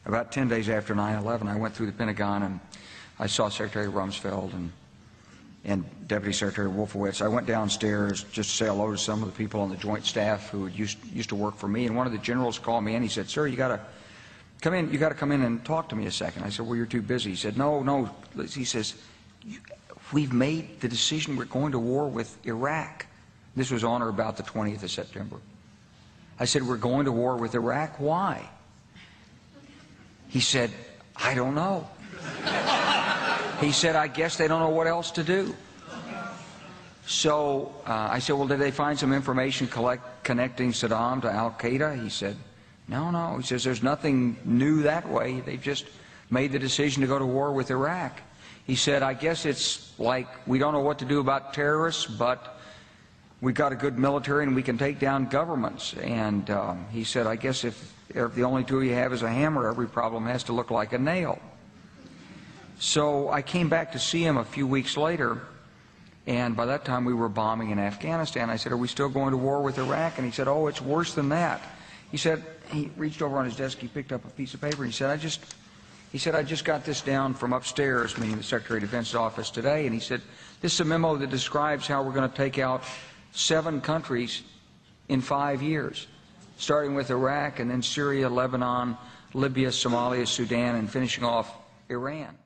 about 10 days after 9/11, I went through the Pentagon and I saw Secretary Rumsfeld and Deputy Secretary Wolfowitz. I went downstairs just to say hello to some of the people on the Joint Staff who used to work for me, and one of the generals called me and he said, "Sir, you got to come in. You got to come in and talk to me a second." I said, "Well, you're too busy." He said, "No." He says, "We've made the decision. We're going to war with Iraq." This was on or about the 20th of September. I said, "We're going to war with Iraq. Why?" He said, "I don't know." He said, "I guess they don't know what else to do." So I said, "Well, did they find some information connecting Saddam to Al-Qaeda?" He said, No. He says, "There's nothing new that way. They've just made the decision to go to war with Iraq." He said, "I guess it's like we don't know what to do about terrorists, but we've got a good military and we can take down governments." And he said, "I guess if the only tool you have is a hammer, every problem has to look like a nail." So I came back to see him a few weeks later, and by that time we were bombing in Afghanistan. I said, "Are we still going to war with Iraq?" And he said, "Oh, it's worse than that." He said, he reached over on his desk, he picked up a piece of paper, and he said, I just got this down from upstairs," meaning the Secretary of Defense's office today, and he said, "This is a memo that describes how we're going to take out 7 countries in 5 years, starting with Iraq and then Syria, Lebanon, Libya, Somalia, Sudan, and finishing off Iran."